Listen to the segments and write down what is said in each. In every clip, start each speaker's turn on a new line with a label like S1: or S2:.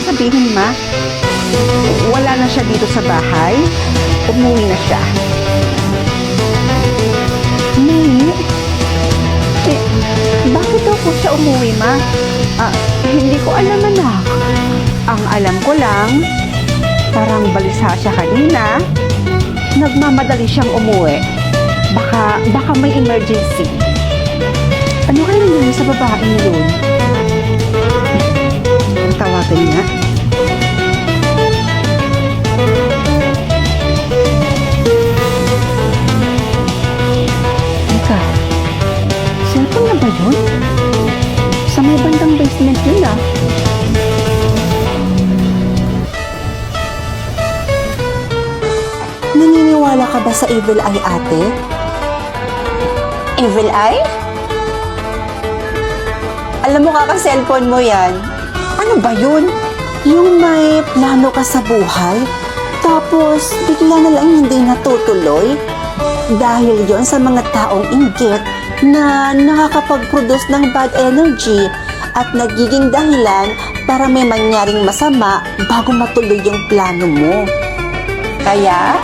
S1: sabihin, Ma? Wala na siya dito sa bahay? Umuwi na siya? Umuwi? Eh, bakit daw po siya umuwi, Ma? Hindi ko alam, anak. Ang alam ko lang, parang balisa siya kanina. Nagmamadali siyang umuwi. Baka may emergency. Ano kaya nangyari sa babaeng yun? Ang tawagan niya. Teka, cellphone na ba yun? Sa may bandang basement yun, ah.
S2: Naniniwala ka ba sa evil eye, ate?
S3: Evil eye? Alam mo, kaka-cellphone mo yan.
S2: Ano ba yun? Yung may plano ka sa buhay, tapos bigla na lang hindi natutuloy? Dahil yon sa mga taong inggit na nakakapag-produce ng bad energy at nagiging dahilan para may mangyaring masama bago matuloy yung plano mo.
S3: Kaya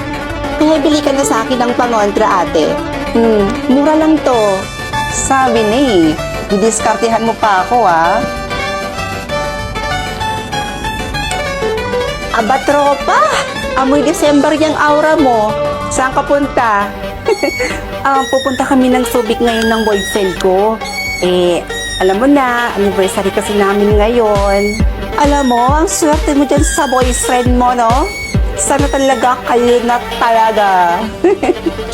S3: bili ka na sa akin ng pangontra, ate. Mura lang to. Sabi na eh, didiskartehan mo pa ako, ah. Aba, tropa! Amoy December yung aura mo. Saan ka punta?
S2: Pupunta kami ng Subic ngayon ng boyfriend ko.
S3: Alam mo na, anniversary kasi namin ngayon.
S2: Alam mo, ang swerte mo dyan sa boyfriend mo, no?
S3: Sana talaga kalinat talaga.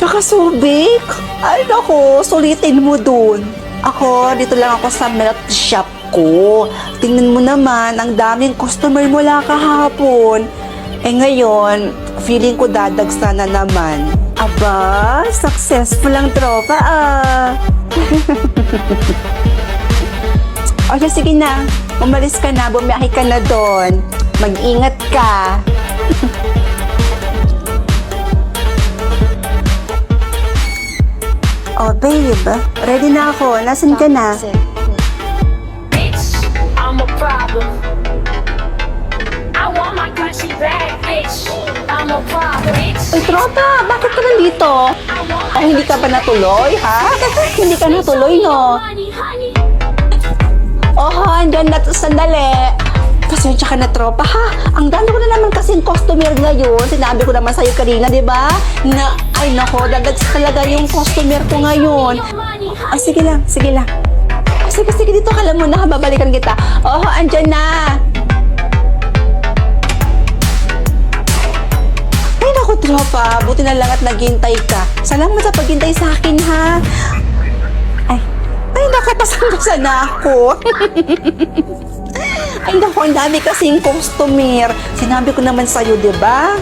S2: Tsaka Subic. Ay, naku, sulitin mo dun. Ako, dito lang ako sa milk shop ko. Tingnan mo naman, ang daming customer mula kahapon. Ngayon, feeling ko dadagsa na naman.
S3: Aba, successful ang tropa, ah. O, sige na. Umalis ka na, bumiyahe ka na doon. Mag-ingat ka.
S2: Oh, babe, ready na ako. Nasaan ka na?
S4: Bitch, I'm a problem. I want my country back, bitch. I'm a problem, bitch.
S3: Uy, tropa, bakit ka nandito? Ay, hindi ka ba natuloy, ha? Hindi ka natuloy, no?
S4: Honey, honey.
S3: Oh, andyan na to, sandali. Pasensya ka na, tropa, ha? Ang dami ko na naman kasing customer ngayon. Sinabi ko naman sa'yo kanina, di ba? Na, ay nako, dadags talaga yung customer ko ngayon. Ay, sige lang, sige lang. Ay, sige, dito ka lang muna, babalikan kita. Oh, andyan na. Ay, naku, tropa, buti na lang at naghintay ka. Salamat sa paghintay sa akin, ha? Ay, naku, pasang-pasa na ako. Ay, naku, ang dami kasing customer. Sinabi ko naman sa'yo, di ba?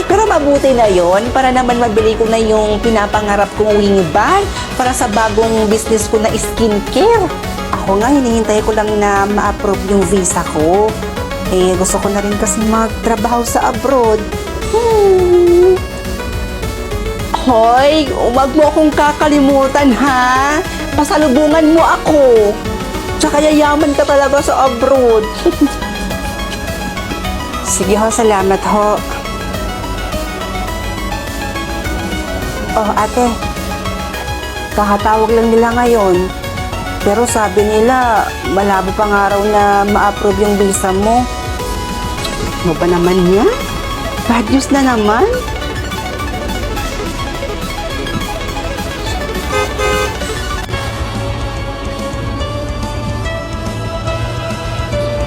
S3: Pero mabuti na yon para naman mabili ko na yung pinapangarap kong wing band para sa bagong business ko na skincare. Ako nga, hinihintay ko lang na ma-approve yung visa ko. Gusto ko na rin kasi magtrabaho sa abroad. Hoy, huwag mo akong kakalimutan, ha? Pasalubungan mo ako. Tsaka yayaman ka talaga sa abroad. Sige ho, salamat ho. Oh, ate. Kakatawag lang nila ngayon. Pero sabi nila, malabo pang araw na ma-approve yung visa mo. Ano ba naman yan? Bad news na naman?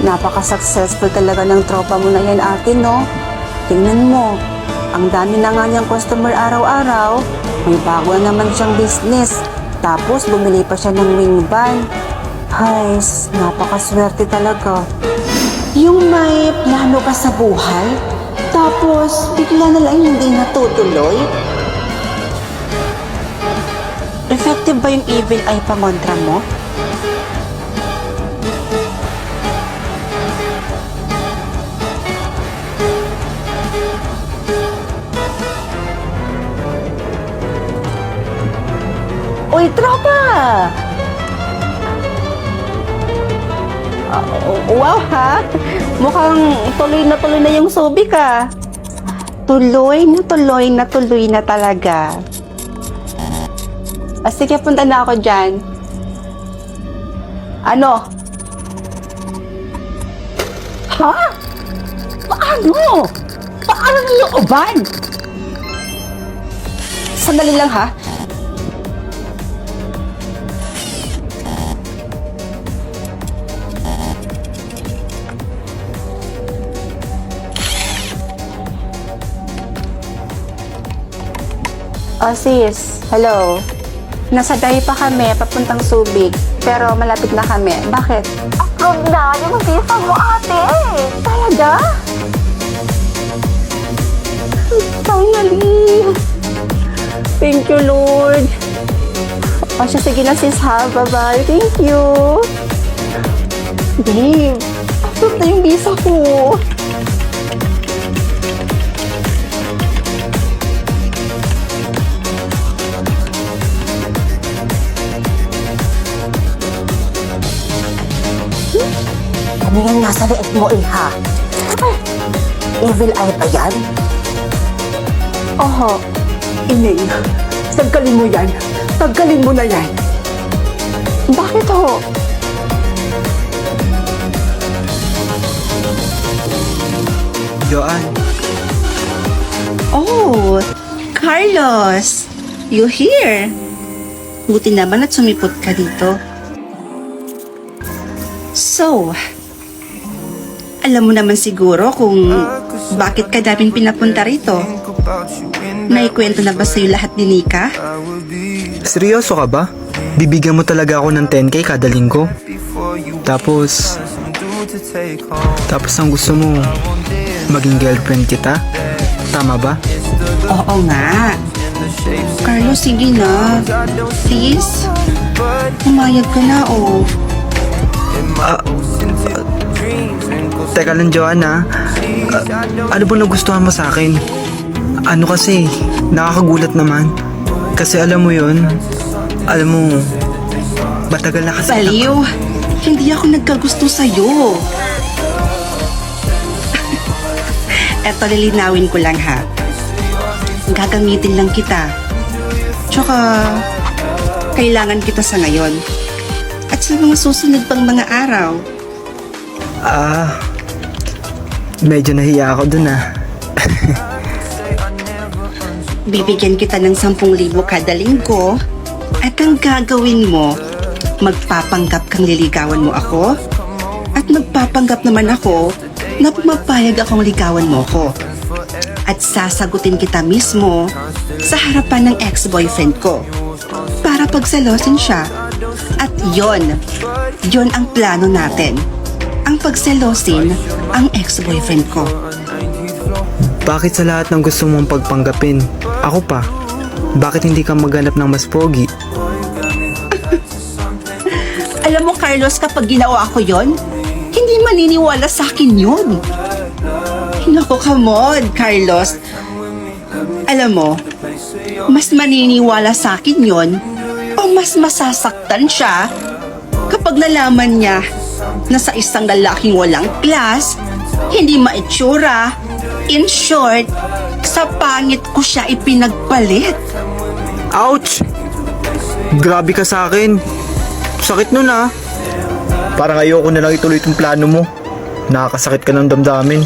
S3: Napaka-successful talaga ng tropa mo na yan, ate, no? Tingnan mo, ang dami na nga niyang customer araw-araw. May bago na naman siyang business. Tapos, bumili pa siya ng wing van. Hay, napakaswerte talaga.
S2: Yung may plano ka sa buhay, tapos bigla na lang hindi natutuloy? Effective ba yung evil eye pangontra mo?
S3: Uy, tropa!
S1: Wow ha, mukhang tuloy na yung subik ah. Tuloy na talaga. Sige, punta na ako dyan. Ano? Ha? Paano? Paano nilooban? Sandali lang ha. Sis, hello. Nasa Dahi pa kami, papuntang Subic. Pero malapit na kami. Bakit? Approve na yung visa mo, ate. Talaga? Finally. Thank you, Lord. Sige na sis ha. Bye-bye. Thank you. Babe, approve na yung visa ko.
S2: Ano yan nasa leeg mo, Iha? Evil eye ba yan?
S1: Oho.
S2: Ining, tanggalin mo yan. Tanggalin mo na yan.
S1: Bakit ho?
S5: Joanne,
S3: Oh, Carlos, you here? Buti naman at sumipot ka dito. So, alam mo naman siguro kung bakit ka namin pinapunta rito. Naikwento na ba sa'yo lahat ni Nika?
S5: seryoso ka ba? Bibigyan mo talaga ako ng 10K kada linggo? Tapos ang gusto mo, maging girlfriend kita? Tama ba?
S3: Oo nga. Carlos, sige na. Please. Umayag ka na, oh.
S5: Teka lang, Joanna. Ano ba nagustuhan mo sa akin? Ano kasi, nakakagulat naman. Kasi alam mo yon, alam mo, matagal na kasi.
S3: Baliw. Hindi ako nagkagusto sa'yo. Eto, lilinawin ko lang ha. Gagamitin lang kita. Tsaka, kailangan kita sa ngayon. At sa mga susunod pang mga araw.
S5: Medyo nahiya ako dun
S3: Bibigyan kita ng 10,000 kada linggo. At ang gagawin mo, magpapanggap kang liligawan mo ako. At magpapanggap naman ako na pumapayag akong ligawan mo ko. At sasagutin kita mismo sa harapan ng ex-boyfriend ko para pagselosin siya. At yon ang plano natin. Ang pagselosin ang ex-boyfriend ko.
S5: Bakit sa lahat ng gusto mong pagpanggapin, ako pa? Bakit hindi ka maghanap ng mas pogi?
S3: Alam mo, Carlos, kapag ginawa ko yon, hindi maniniwala sa akin yun. Naku, come on, Carlos. Alam mo, mas maniniwala sa akin yon o mas masasaktan siya kapag nalaman niya na sa isang lalaking walang class, hindi maitsura, in short, sa pangit ko siya ipinagpalit.
S5: Ouch! Grabe ka sa akin. Sakit nun Parang ayoko na lang ituloy itong plano mo. Nakakasakit ka ng damdamin.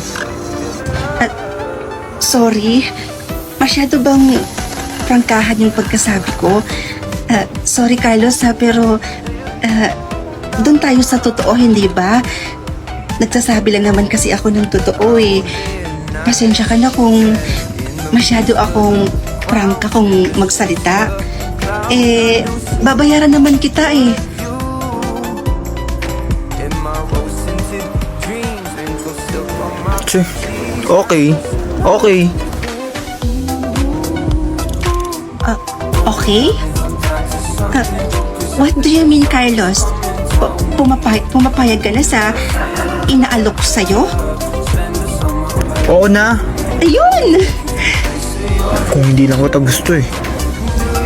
S3: Sorry, masyado bang prangkahan yung pagkasabi ko? Sorry Carlos pero doon tayo sa totoo, hindi ba? Nagsasabi lang naman kasi ako ng totoo eh. Pasensya ka na kung masyado akong prangka kung magsalita. Babayaran naman kita eh.
S5: Tse, okay. Okay.
S3: Okay? What do you mean, Carlos? Pumapayag ka na sa inaalok sa'yo?
S5: Oo na.
S3: Ayun!
S5: Kung hindi lang kita gusto eh.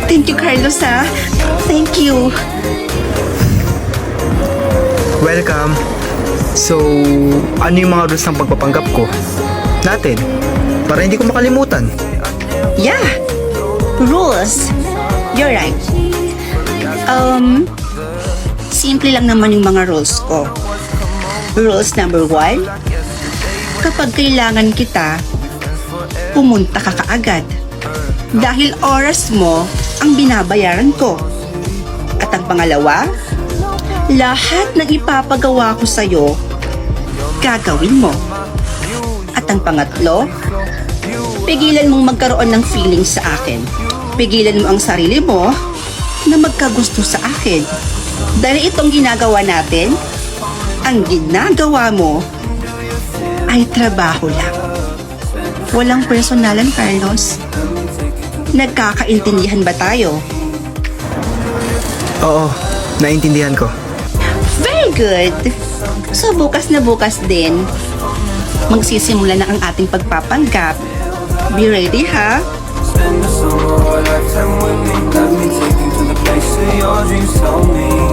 S3: Thank you, Carlos, ha? Thank you.
S5: Welcome. So, ano yung mga rules ng pagpapanggap ko? Natin. Para hindi ko makalimutan.
S2: Yeah, rules. You're right. Simple lang naman yung mga rules ko. Rules number 1, kapag kailangan kita, pumunta ka kaagad. Dahil oras mo ang binabayaran ko. At ang pangalawa, lahat ng ipapagawa ko sa'yo, gagawin mo. At ang pangatlo, pigilan mong magkaroon ng feelings sa akin. Pigilan mo ang sarili mo na magkagusto sa akin. Dahil itong ginagawa natin, ang ginagawa mo ay trabaho lang. Walang personalan, Carlos. Nagkakaintindihan ba tayo?
S5: Oo, naintindihan ko.
S2: Very good! So bukas na bukas din, magsisimula na ang ating pagpapanggap. Be ready, ha?
S6: Spend the summer or a lifetime with me. Let me take you to the place of your dreams. Tell me